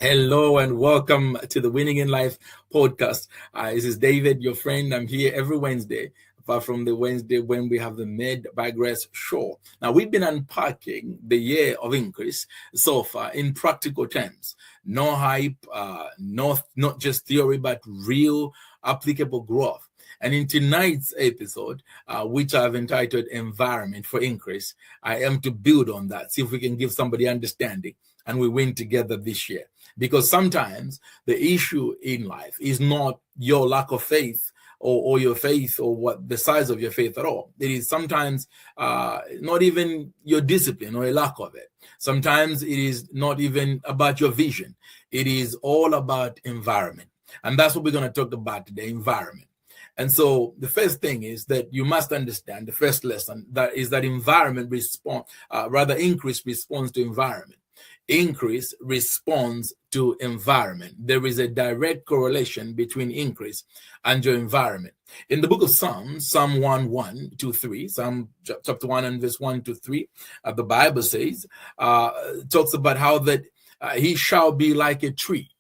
Hello and welcome to the Winning in Life podcast. This is David, your friend. I'm here every Wednesday, apart from the Wednesday when we have the Mid-Bygrass Show. Now, we've been unpacking the year of increase so far in practical terms. No hype, not just theory, but real applicable growth. And in tonight's episode, which I've entitled Environment for Increase, I am to build on that, see if we can give somebody understanding and we win together this year. Because sometimes the issue in life is not your lack of faith or your faith or what the size of your faith at all. It is sometimes not even your discipline or a lack of it. Sometimes it is not even about your vision. It is all about environment. And that's what we're going to talk about today, environment. And so the first thing is that you must understand, the first lesson, that is that environment increase responds to environment. Increase responds to environment. There is a direct correlation between increase and your environment. In the book of Psalms, Psalm 1, 2, 3, Psalm chapter 1 and verse 1 to 3, the Bible says, talks about how that he shall be like a tree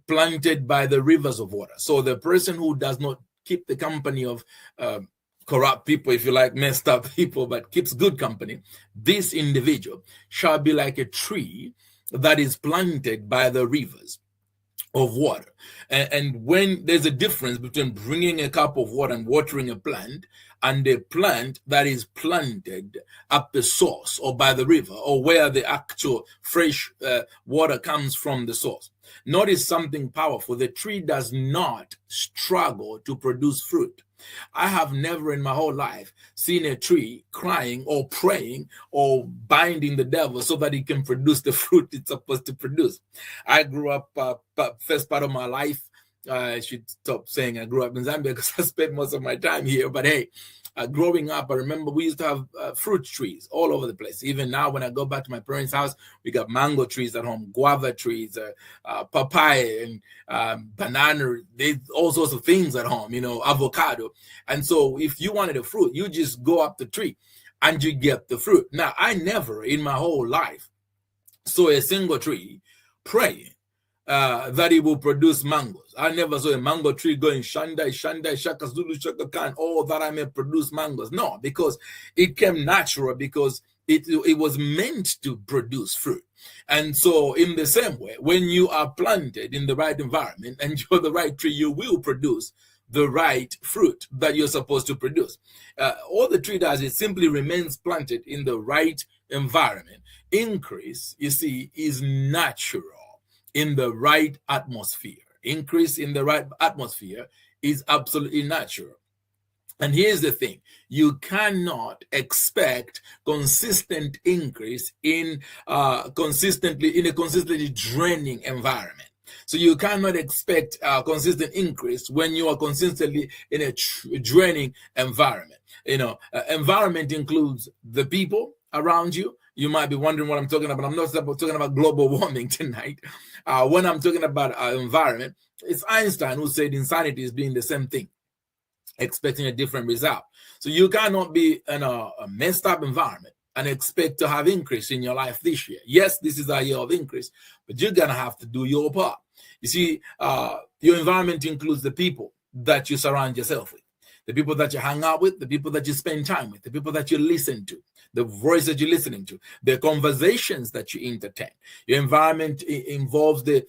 planted by the rivers of water. So the person who does not keep the company of corrupt people, if you like, messed up people, but keeps good company, this individual shall be like a tree that is planted by the rivers of water. And when there's a difference between bringing a cup of water and watering a plant and a plant that is planted at the source or by the river or where the actual fresh water comes from the source. Notice something powerful. The tree does not struggle to produce fruit. I have never in my whole life seen a tree crying or praying or binding the devil so that it can produce the fruit it's supposed to produce. I grew up, first part of my life, I should stop saying I grew up in Zambia because I spent most of my time here. But hey, growing up, I remember we used to have fruit trees all over the place. Even now, when I go back to my parents' house, we got mango trees at home, guava trees, papaya, and banana. There's all sorts of things at home, avocado. And so if you wanted a fruit, you just go up the tree and you get the fruit. Now, I never in my whole life saw a single tree praying that it will produce mangoes. I never saw a mango tree going Shandai, Shaka Zulu, Shaka Khan, all that I may produce mangoes. No, because it came natural, because it was meant to produce fruit. And so in the same way, when you are planted in the right environment and you're the right tree, you will produce the right fruit that you're supposed to produce. All the tree does is simply remains planted in the right environment. Increase, you see, is natural in the right atmosphere. Increase in the right atmosphere is absolutely natural. And here's the thing: you cannot expect consistent increase in a consistently draining environment. So you cannot expect consistent increase when you are consistently in a draining environment. Environment includes the people around you. You might be wondering what I'm talking about. I'm not talking about global warming tonight. When I'm talking about environment, it's Einstein who said insanity is doing the same thing, expecting a different result. So you cannot be in a messed up environment and expect to have increase in your life this year. Yes, this is a year of increase, but you're going to have to do your part. You see, your environment includes the people that you surround yourself with, the people that you hang out with, the people that you spend time with, the people that you listen to, the voice that you're listening to, the conversations that you entertain. Your environment involves the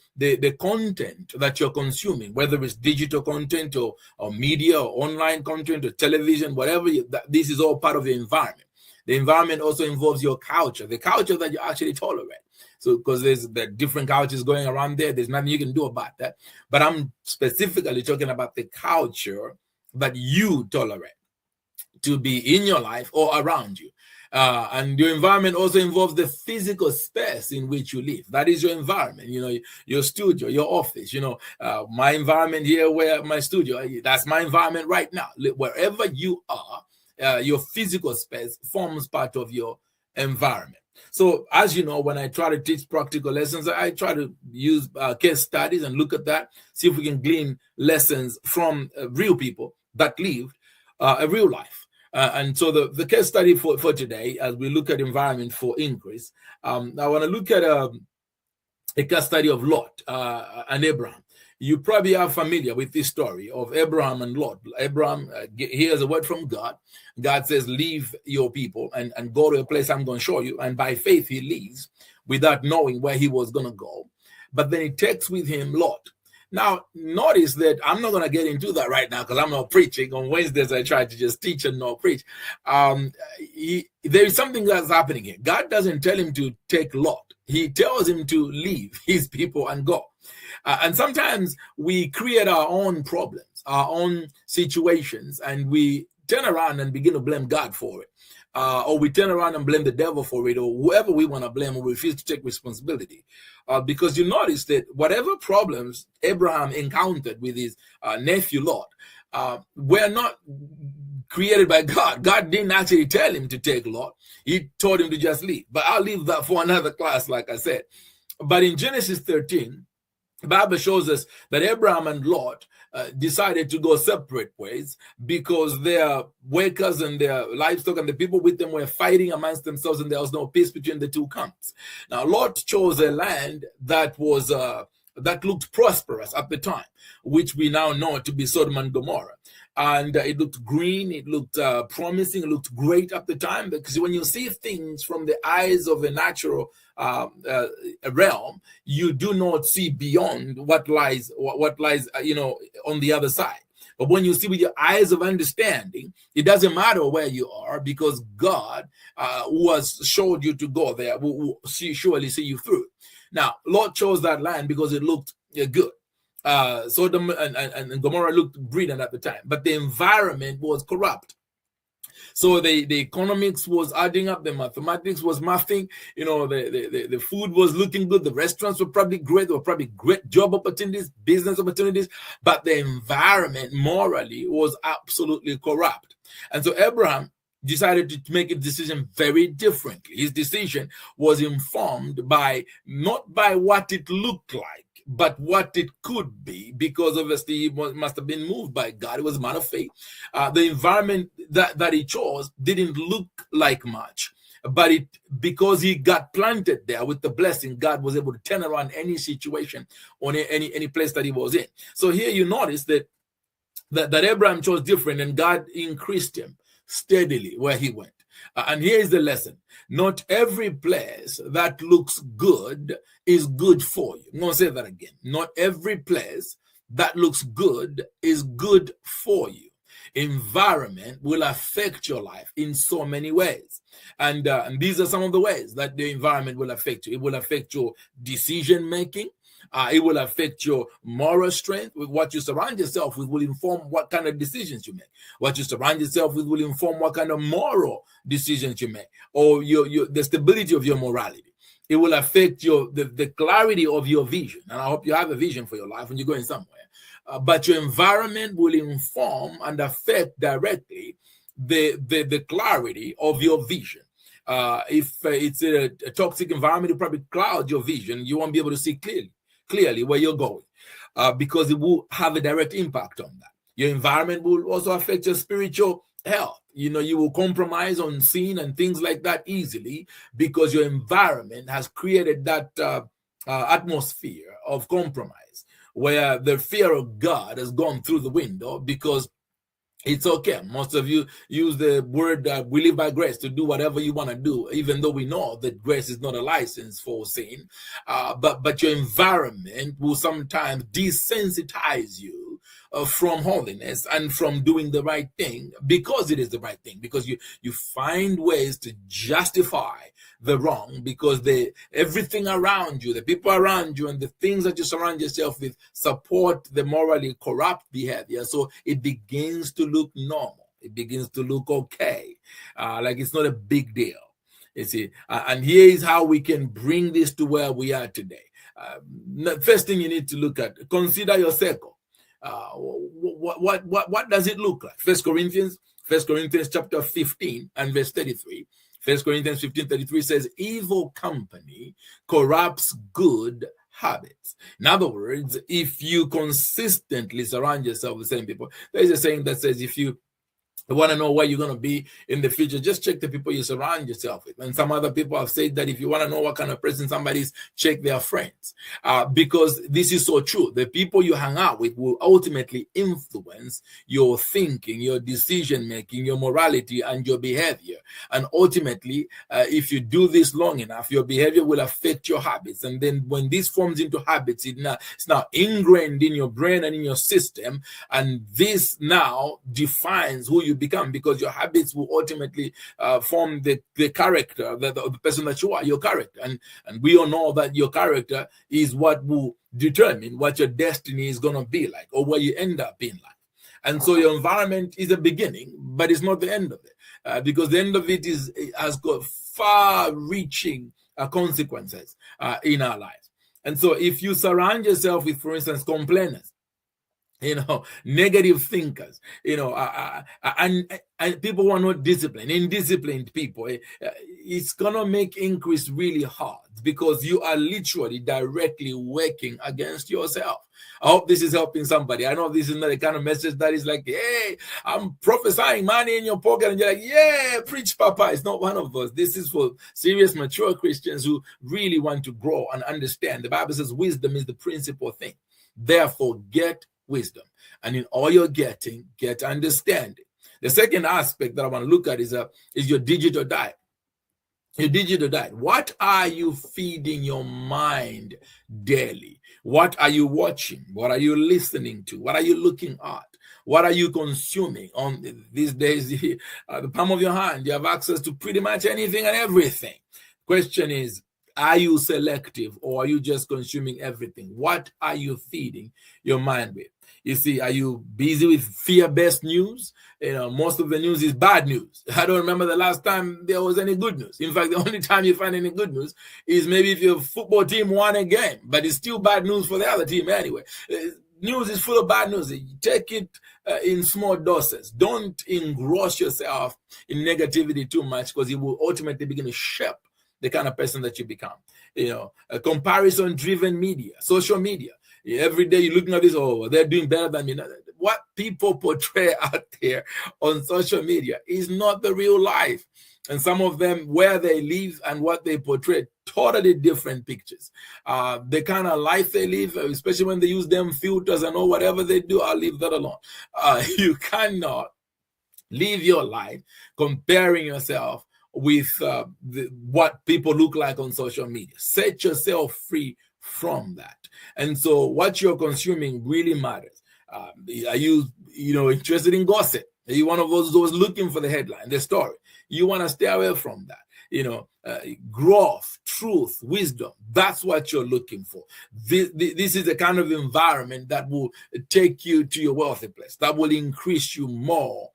content that you're consuming, whether it's digital content or media or online content or television, whatever. This is all part of your environment. The environment also involves your culture, the culture that you actually tolerate. So, because there's the different cultures going around there's nothing you can do about that. But I'm specifically talking about the culture that you tolerate to be in your life or around you. And your environment also involves the physical space in which you live. That is your environment, your studio, your office, my environment here, where my studio, that's my environment right now. Wherever you are, your physical space forms part of your environment. So as you know, when I try to teach practical lessons, I try to use case studies and look at that, see if we can glean lessons from real people that lived a real life. And so the case study for today, as we look at environment for increase, I want to look at a case study of Lot and Abraham. You probably are familiar with this story of Abraham and Lot. Abraham hears a word from God. God says, leave your people and go to a place I'm going to show you. And by faith, he leaves without knowing where he was going to go. But then he takes with him Lot. Now, notice that I'm not going to get into that right now because I'm not preaching. On Wednesdays, I try to just teach and not preach. There is something that's happening here. God doesn't tell him to take Lot. He tells him to leave his people and go. And sometimes we create our own problems, our own situations, and we turn around and begin to blame God for it. Or we turn around and blame the devil for it, or whoever we want to blame, or refuse to take responsibility. Because you notice that whatever problems Abraham encountered with his nephew Lot were not created by God. God didn't actually tell him to take Lot. He told him to just leave. But I'll leave that for another class, like I said. But in Genesis 13, the Bible shows us that Abraham and Lot decided to go separate ways because their workers and their livestock and the people with them were fighting amongst themselves, and there was no peace between the two camps. Now, Lot chose a land that was that looked prosperous at the time, which we now know to be Sodom and Gomorrah. And it looked green, it looked promising, it looked great at the time, because when you see things from the eyes of a natural realm, you do not see beyond what lies on the other side. But when you see with your eyes of understanding, it doesn't matter where you are, because God, who has showed you to go there, will surely see you through. Now, Lot chose that land because it looked good. Sodom and Gomorrah looked brilliant at the time, but the environment was corrupt. So the economics was adding up, the mathematics was mathing, the food was looking good, the restaurants were probably great, there were probably great job opportunities, business opportunities, but the environment morally was absolutely corrupt. And so Abraham decided to make a decision very differently. His decision was informed by not by what it looked like, but what it could be, because obviously he must have been moved by God. It was a man of faith. The environment that he chose didn't look like much, but because he got planted there with the blessing, God was able to turn around any situation or any place that he was in. So here you notice that Abraham chose different, and God increased him steadily where he went. And here is the lesson. Not every place that looks good is good for you. I'm going to say that again. Not every place that looks good is good for you. Environment will affect your life in so many ways. And these are some of the ways that the environment will affect you. It will affect your decision making. It will affect your moral strength. With what you surround yourself with will inform what kind of decisions you make. What you surround yourself with will inform what kind of moral decisions you make, or the stability of your morality. It will affect the clarity of your vision. And I hope you have a vision for your life when you're going somewhere. But your environment will inform and affect directly the clarity of your vision. If it's a toxic environment, it'll probably cloud your vision. You won't be able to see clearly where you're going, because it will have a direct impact on that. Your environment will also affect your spiritual health. You will compromise on sin and things like that easily, because your environment has created that atmosphere of compromise, where the fear of God has gone through the window, because it's okay. Most of you use the word we live by grace to do whatever you want to do, even though we know that grace is not a license for sin. But your environment will sometimes desensitize you from holiness and from doing the right thing, because it is the right thing, because you find ways to justify the wrong, because everything around you, the people around you, and the things that you surround yourself with support the morally corrupt behavior. So it begins to look normal. It begins to look okay, like it's not a big deal. You see, and here is how we can bring this to where we are today. First thing you need to look at: consider your circle. What does it look like? First Corinthians chapter 15 and verse 33. 1 Corinthians 15:33 says, evil company corrupts good habits. In other words, if you consistently surround yourself with the same people, there is a saying that says, if you You want to know where you're going to be in the future, just check the people you surround yourself with. And some other people have said that if you want to know what kind of person somebody is, check their friends. Because this is so true. The people you hang out with will ultimately influence your thinking, your decision making, your morality, and your behavior. And ultimately, if you do this long enough, your behavior will affect your habits. And then when this forms into habits, it's now ingrained in your brain and in your system. And this now defines who you become, because your habits will ultimately form the character, the person that you are, your character. And we all know that your character is what will determine what your destiny is going to be like, or where you end up in life. And so your environment is a beginning, but it's not the end of it, because the end of it has got far-reaching consequences in our lives. And so if you surround yourself with, for instance, complainers, negative thinkers, and people who are not disciplined, indisciplined people, it's gonna make increase really hard, because you are literally directly working against yourself. I hope this is helping somebody. I know this is not the kind of message that is like, hey, I'm prophesying money in your pocket, and you're like, yeah, preach, Papa. It's not one of those. This is for serious, mature Christians who really want to grow and understand. The Bible says wisdom is the principal thing. Therefore, get wisdom, and in all you're getting, get understanding. The second aspect that I want to look at is your digital diet. Your digital diet. What are you feeding your mind daily? What are you watching? What are you listening to? What are you looking at? What are you consuming? On these days, the palm of your hand, you have access to pretty much anything and everything. Question is, are you selective, or are you just consuming everything? What are you feeding your mind with? You see, are you busy with fear-based news? Most of the news is bad news. I don't remember the last time there was any good news. In fact, the only time you find any good news is maybe if your football team won a game, but it's still bad news for the other team anyway. News is full of bad news. Take it in small doses. Don't engross yourself in negativity too much, because it will ultimately begin to shape the kind of person that you become. A comparison-driven media, social media. Every day you're looking at this, oh, they're doing better than me. What people portray out there on social media is not the real life. And some of them, where they live and what they portray, totally different pictures. The kind of life they live, especially when they use them filters and all whatever they do, I'll leave that alone. You cannot live your life comparing yourself with what people look like on social media. Set yourself free from that. And so what you're consuming really matters. Are you interested in gossip? Are you one of those looking for the headline, the story? You want to stay away from that. Growth, truth, wisdom, that's what you're looking for. This is the kind of environment that will take you to your wealthy place, that will increase you more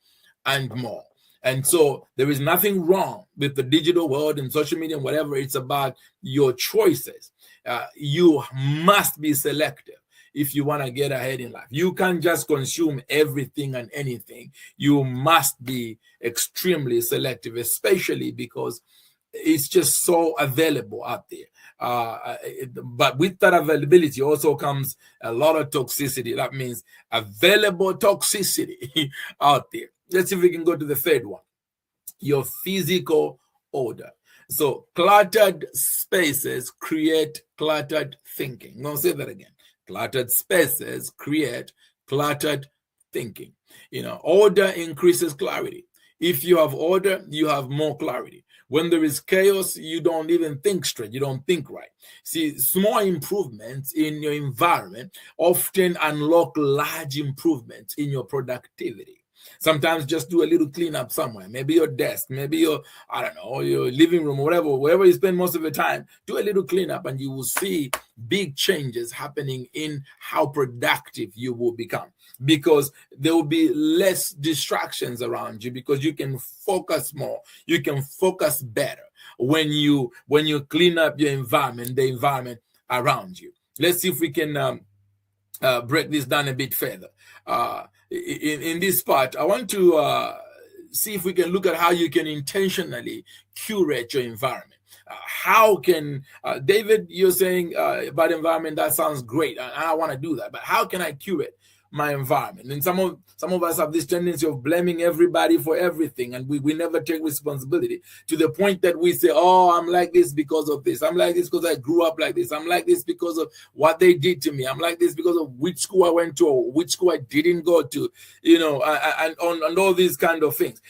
and more. And so there is nothing wrong with the digital world and social media and whatever. It's about your choices. You must be selective if you want to get ahead in life. You can't just consume everything and anything. You must be extremely selective, especially because it's just so available out there. But with that availability also comes a lot of toxicity. That means available toxicity out there. Let's see if we can go to the third one. Your physical odor. So cluttered spaces create cluttered thinking. I'm going to say that again. Cluttered spaces create cluttered thinking. Order increases clarity. If you have order, you have more clarity. When there is chaos, you don't even think straight. You don't think right. See, small improvements in your environment often unlock large improvements in your productivity. Sometimes just do a little cleanup somewhere, maybe your desk, maybe your living room, or wherever you spend most of your time. Do a little cleanup and you will see big changes happening in how productive you will become, because there will be less distractions around you, because you can focus more, you can focus better when you clean up your environment, the environment around you. Let's see if we can break this down a bit further. In this part, I want to see if we can look at how you can intentionally curate your environment. How can, David, you're saying about environment, that sounds great, and I want to do that, but how can I curate my environment. And some of us have this tendency of blaming everybody for everything, and we never take responsibility, to the point that we say, oh, I'm like this because of this. I'm like this because I grew up like this. I'm like this because of what they did to me. I'm like this because of which school I went to or which school I didn't go to, and all these kind of things.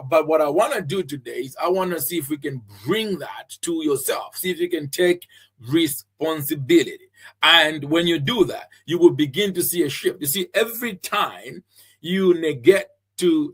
But what I want to do today is I want to see if we can bring that to yourself. See if you can take responsibility. And when you do that, you will begin to see a shift. You see, every time you negate to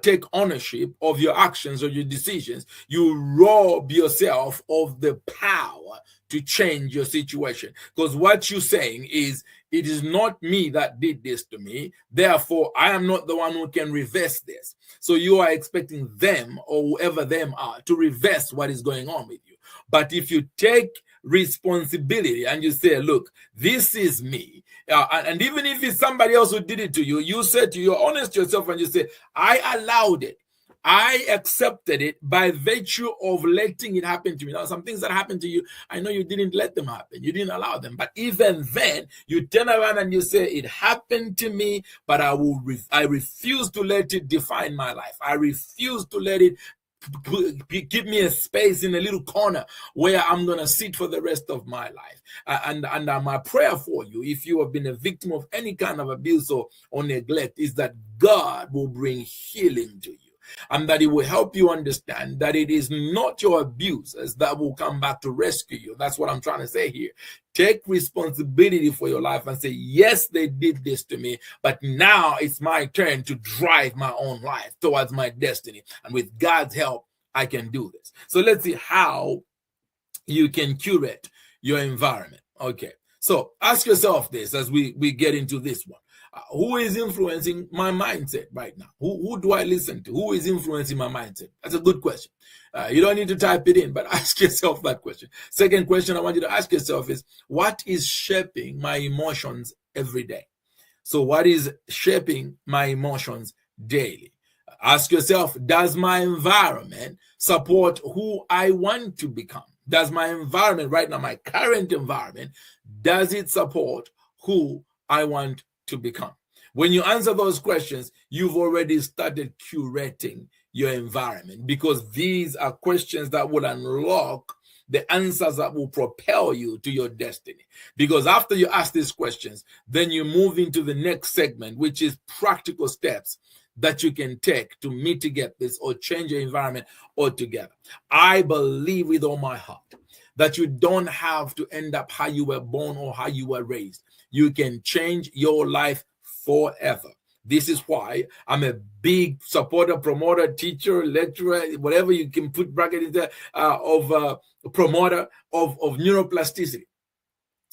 take ownership of your actions or your decisions, you rob yourself of the power to change your situation. Because what you're saying is, it is not me that did this to me, therefore I am not the one who can reverse this. So you are expecting them, or whoever them are, to reverse what is going on with you. But if you take responsibility and you say, look, this is me, and even if it's somebody else who did it to you, you said to, you're honest to yourself and you say, I allowed it, I accepted it by virtue of letting it happen to me. Now, some things that happened to you, I know you didn't let them happen, you didn't allow them, but even then you turn around and you say, it happened to me, but I refuse to let it define my life. I refuse to let it give me a space in a little corner where I'm going to sit for the rest of my life. And my prayer for you, if you have been a victim of any kind of abuse or neglect, is that God will bring healing to you, and that He will help you understand that it is not your abusers that will come back to rescue you. That's what I'm trying to say here. Take responsibility for your life and say, yes, they did this to me, but now it's my turn to drive my own life towards my destiny. And with God's help, I can do this. So let's see how you can curate your environment. Okay, so ask yourself this as we get into this one. Who is influencing my mindset right now? Who do I listen to? Who is influencing my mindset? That's a good question. You don't need to type it in, but ask yourself that question. Second question I want you to ask yourself is, what is shaping my emotions every day? So what is shaping my emotions daily? Ask yourself, does my environment support who I want to become? Does my environment right now, my current environment, does it support who I want to become? When you answer those questions, you've already started curating your environment, because these are questions that will unlock the answers that will propel you to your destiny. Because after you ask these questions, then you move into the next segment, which is practical steps that you can take to mitigate this or change your environment altogether. I believe with all my heart that you don't have to end up how you were born or how you were raised. You can change your life forever. This is why I'm a big supporter, promoter, teacher, lecturer, whatever you can put bracket in there, of promoter of neuroplasticity.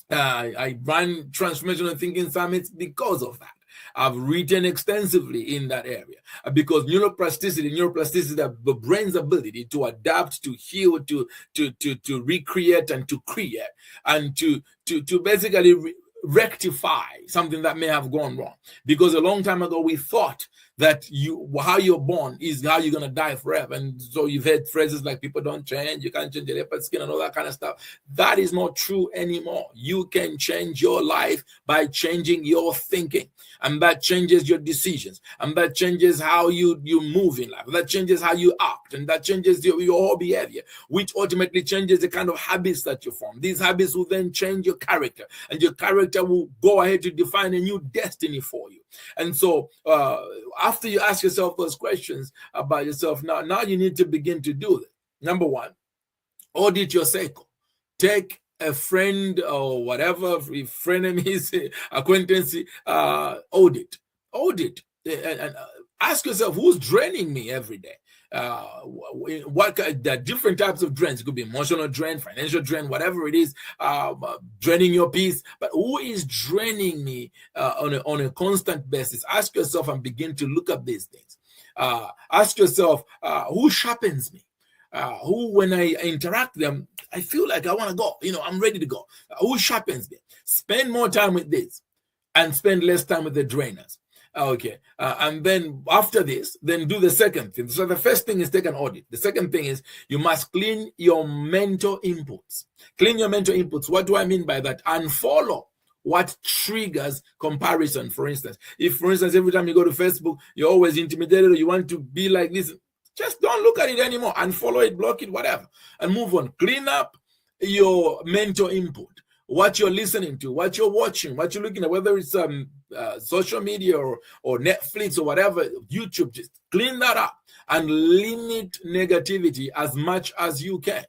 I run transformational thinking summits because of that. I've written extensively in that area because neuroplasticity is the brain's ability to adapt, to heal, to recreate, and to create, and to basically rectify something that may have gone wrong. Because a long time ago we thought that how you're born is how you're going to die forever, and so you've heard phrases like people don't change, you can't change your leopard skin and all that kind of stuff. That is not true anymore. You can change your life by changing your thinking, and that changes your decisions, and that changes how you move in life, that changes how you act, and that changes your whole behavior, which ultimately changes the kind of habits that you form. These habits will then change your character, and your character will go ahead to define a new destiny for you. And so after you ask yourself those questions about yourself, now you need to begin to do it. Number one, audit your cycle. Take a friend or whatever, frenemy, acquaintance, audit, and ask yourself, who's draining me every day? The different types of drains. It could be emotional drain, financial drain, whatever it is, draining your peace. But who is draining me on a constant basis? Ask yourself and begin to look at these things. Ask yourself, who sharpens me? Who, when I interact them, I feel like I want to go. I'm ready to go. Who sharpens me? Spend more time with this and spend less time with the drainers. Okay, and then after this, then do the second thing. So the first thing is take an audit. The second thing is you must clean your mental inputs. Clean your mental inputs. What do I mean by that? Unfollow what triggers comparison. For instance, if, for instance, every time you go to Facebook, you're always intimidated or you want to be like this, just don't look at it anymore. Unfollow it, block it, whatever, and move on. Clean up your mental input. What you're listening to, what you're watching, what you're looking at, whether it's social media or Netflix or whatever, YouTube, just clean that up and limit negativity as much as you can.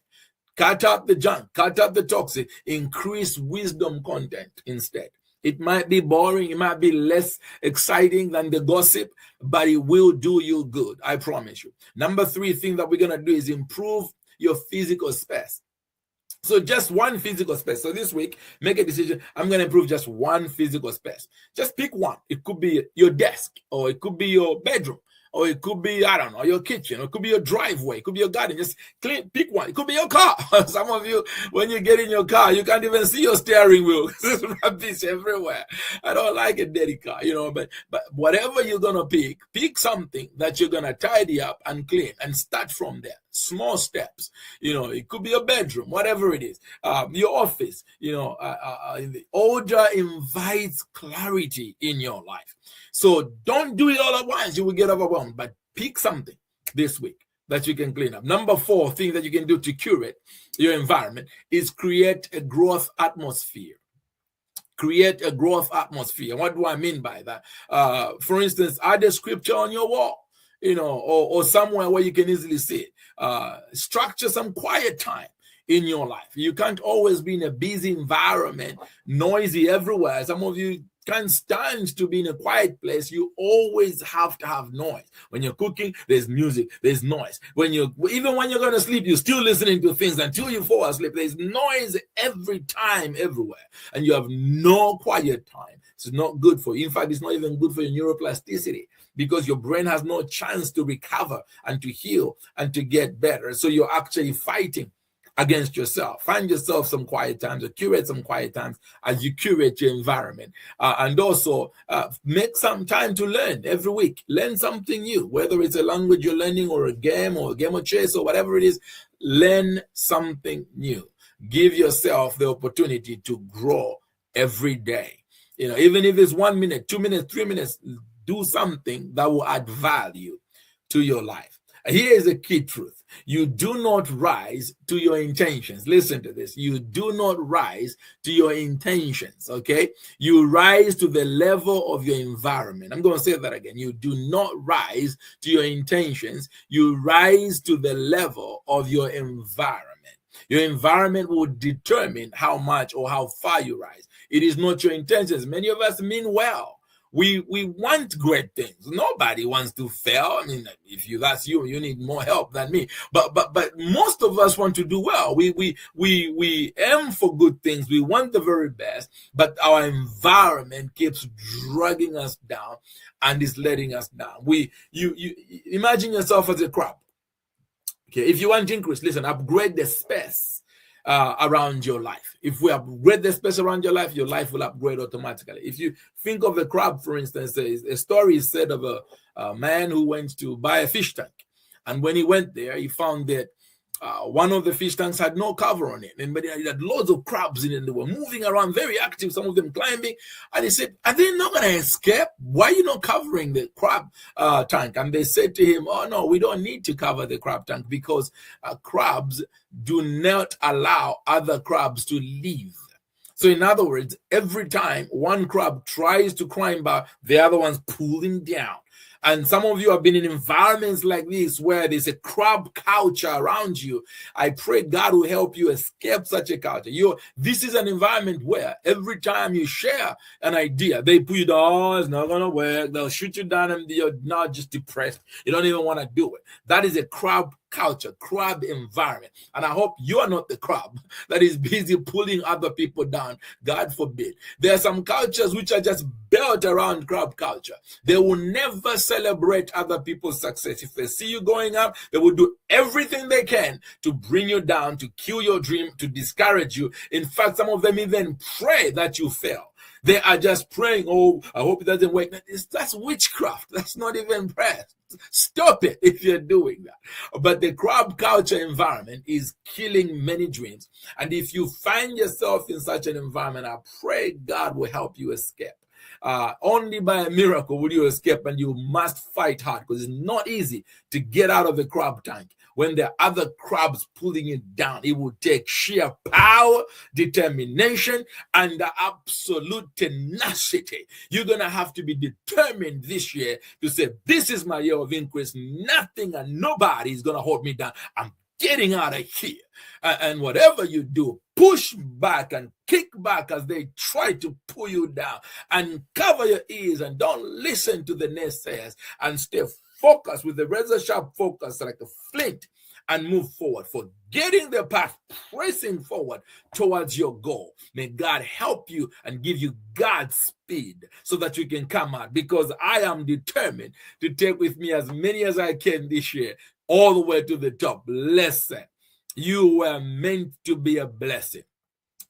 Cut out the junk, cut out the toxic, increase wisdom content instead. It might be boring, it might be less exciting than the gossip, but it will do you good, I promise you. Number 3 thing that we're going to do is improve your physical space. So just one physical space. So this week, make a decision. I'm going to improve just one physical space. Just pick one. It could be your desk, or it could be your bedroom, or it could be, I don't know, your kitchen, or it could be your driveway, it could be your garden. Just pick one. It could be your car. Some of you, when you get in your car, you can't even see your steering wheel. There's rubbish everywhere. I don't like a dirty car, but whatever you're going to pick something that you're going to tidy up and clean and start from there. Small steps, it could be your bedroom, whatever it is, your office, the order invites clarity in your life. So don't do it all at once. You will get overwhelmed, but pick something this week that you can clean up. Number 4 thing that you can do to curate your environment is create a growth atmosphere. Create a growth atmosphere. What do I mean by that? For instance, add a scripture on your wall, or somewhere where you can easily see it. Structure some quiet time in your life. You can't always be in a busy environment, noisy everywhere. Some of you can't stand to be in a quiet place. You always have to have noise. When you're cooking, there's music, there's noise. Even when you're going to sleep, you're still listening to things until you fall asleep. There's noise every time, everywhere. And you have no quiet time. It's not good for you. In fact, it's not even good for your neuroplasticity, because your brain has no chance to recover and to heal and to get better. So you're actually fighting against yourself. Find yourself some quiet times, or curate some quiet times as you curate your environment. And also make some time to learn every week. Learn something new, whether it's a language you're learning or a game of chess or whatever it is. Learn something new. Give yourself the opportunity to grow every day. Even if it's 1 minute, 2 minutes, 3 minutes, do something that will add value to your life. Here is a key truth. You do not rise to your intentions. Listen to this. You do not rise to your intentions, okay? You rise to the level of your environment. I'm going to say that again. You do not rise to your intentions. You rise to the level of your environment. Your environment will determine how much or how far you rise. It is not your intentions. Many of us mean well. We want great things. Nobody wants to fail. I mean, if that's you need more help than me. But most of us want to do well. We aim for good things. We want the very best, but our environment keeps dragging us down and is letting us down. You imagine yourself as a crab. Okay, if you want increase, listen, upgrade the space around your life. If we upgrade the space around your life will upgrade automatically. If you think of a crab, for instance, a story is said of a man who went to buy a fish tank. And when he went there, he found that one of the fish tanks had no cover on it, but it had loads of crabs in it. They were moving around, very active, some of them climbing. And he said, are they not going to escape? Why are you not covering the crab tank? And they said to him, oh, no, we don't need to cover the crab tank, because crabs do not allow other crabs to leave. So in other words, every time one crab tries to climb up, the other ones pull him down. And some of you have been in environments like this where there's a crab culture around you. I pray God will help you escape such a culture. This is an environment where every time you share an idea, they put you down, oh, it's not going to work. They'll shoot you down and you're now just depressed. You don't even want to do it. That is a crab culture, crab environment. And I hope you are not the crab that is busy pulling other people down. God forbid. There are some cultures which are just built around crab culture. They will never celebrate other people's success. If they see you going up, they will do everything they can to bring you down, to kill your dream, to discourage you. In fact, some of them even pray that you fail. They are just praying, oh, I hope it doesn't work. That's witchcraft. That's not even prayer. Stop it if you're doing that. But the crab culture environment is killing many dreams. And if you find yourself in such an environment, I pray God will help you escape. Only by a miracle will you escape, and you must fight hard, because it's not easy to get out of the crab tank when there are other crabs pulling it down. It will take sheer power, determination, and the absolute tenacity. You're going to have to be determined this year to say, this is my year of increase. Nothing and nobody is going to hold me down. I'm getting out of here. And whatever you do, push back and kick back as they try to pull you down, and cover your ears and don't listen to the naysayers, and stay focused with the razor sharp focus like a flint, and move forward, forgetting the path, pressing forward towards your goal. May God help you and give you God's speed so that you can come out, because I am determined to take with me as many as I can this year, all the way to the top. Listen, you were meant to be a blessing.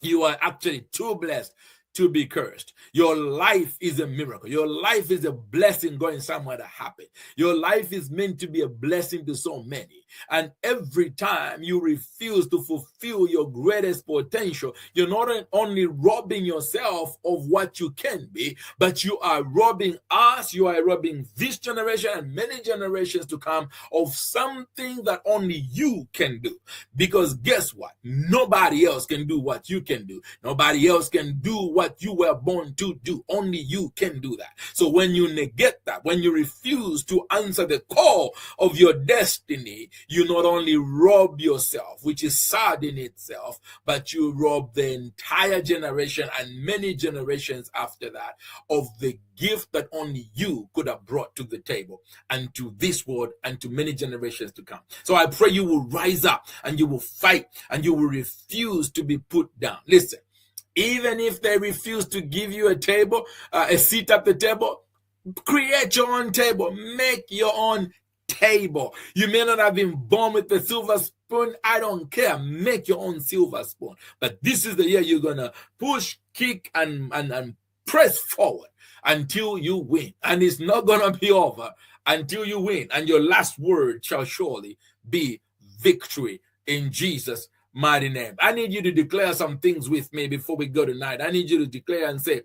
You are actually too blessed to be cursed. Your life is a miracle. Your life is a blessing going somewhere to happen. Your life is meant to be a blessing to so many. And every time you refuse to fulfill your greatest potential, you're not only robbing yourself of what you can be, but you are robbing us, you are robbing this generation and many generations to come of something that only you can do. Because guess what? Nobody else can do what you can do. Nobody else can do what you were born to do. Only you can do that. So when you negate that, when you refuse to answer the call of your destiny, you not only rob yourself, which is sad in itself, but you rob the entire generation and many generations after that of the gift that only you could have brought to the table and to this world and to many generations to come. So I pray you will rise up and you will fight and you will refuse to be put down. Listen, even if they refuse to give you a table, a seat at the table, create your own table. Make your own table. You may not have been born with a silver spoon. I don't care. Make your own silver spoon. But this is the year you're going to push, kick, and press forward until you win. And it's not going to be over until you win. And your last word shall surely be victory in Jesus' mighty name. I need you to declare some things with me before we go tonight. I need you to declare and say,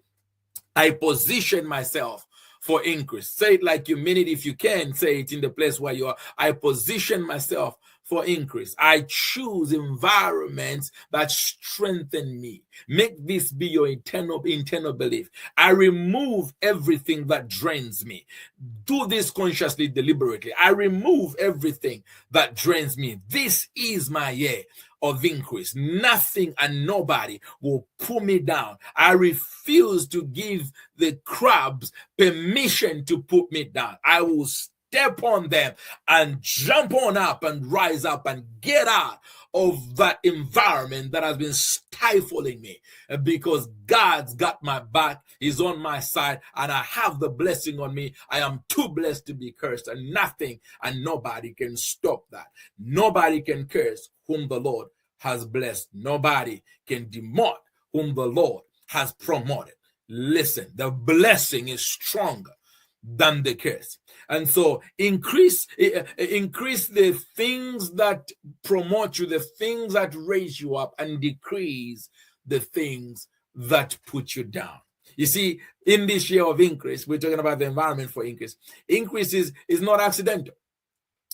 I position myself for increase. Say it like you mean it. If you can, say it in the place where you are. I position myself for increase. I choose environments that strengthen me. Make this be your internal belief. I remove everything that drains me. Do this consciously, deliberately. I remove everything that drains me. This is my year of increase. Nothing and nobody will pull me down. I refuse to give the crabs permission to put me down. I will step on them and jump on up and rise up and get out of that environment that has been stifling me, because God's got my back. He's on my side and I have the blessing on me. I am too blessed to be cursed, and nothing and nobody can stop that. Nobody can curse whom the Lord has blessed. Nobody can demote whom the Lord has promoted. Listen, the blessing is stronger than the curse. And so increase the things that promote you, the things that raise you up, and decrease the things that put you down. You see, in this year of increase, we're talking about the environment for increase. Increase is not accidental.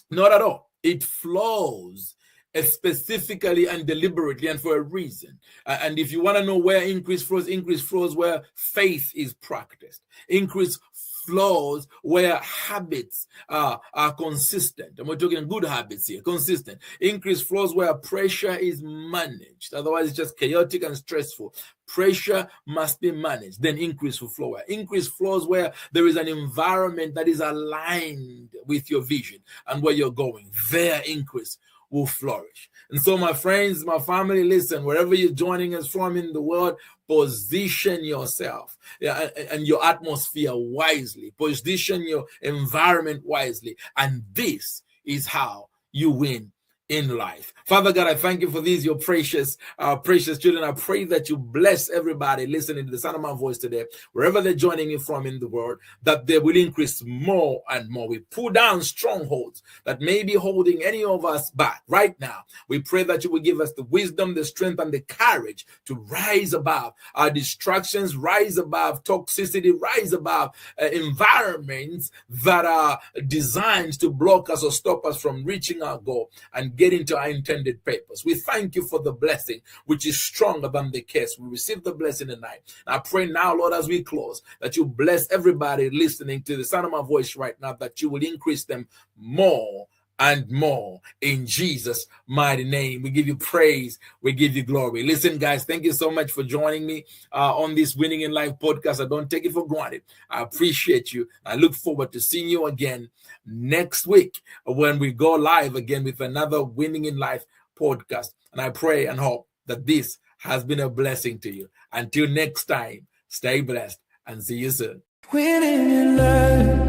Not at all. It flows specifically and deliberately and for a reason. And if you want to know where increase flows where faith is practiced. Increase flows where habits are consistent. And we're talking good habits here, consistent. Increase flows where pressure is managed. Otherwise, it's just chaotic and stressful. Pressure must be managed. Then increase will flow. Increase flows where there is an environment that is aligned with your vision and where you're going. There, increase will flourish. And so, my friends, my family, listen, wherever you're joining us from in the world, position yourself and your atmosphere wisely. Position your environment wisely. And this is how you win in life. Father God, I thank you for these, your precious children. I pray that you bless everybody listening to the sound of my voice today, wherever they're joining me from in the world, that they will increase more and more. We pull down strongholds that may be holding any of us back right now. We pray that you will give us the wisdom, the strength, and the courage to rise above our distractions, rise above toxicity, rise above environments that are designed to block us or stop us from reaching our goal and get into our intended purpose. We thank you for the blessing, which is stronger than the curse. We receive the blessing tonight. I pray now, Lord, as we close, that you bless everybody listening to the sound of my voice right now, that you will increase them more and more in Jesus' mighty name. We give you praise. We give you glory. Listen, guys, thank you so much for joining me on this Winning in Life podcast. I don't take it for granted. I appreciate you. I look forward to seeing you again next week when we go live again with another Winning in Life podcast. And I pray and hope that this has been a blessing to you. Until next time, stay blessed and see you soon. Winning in Life.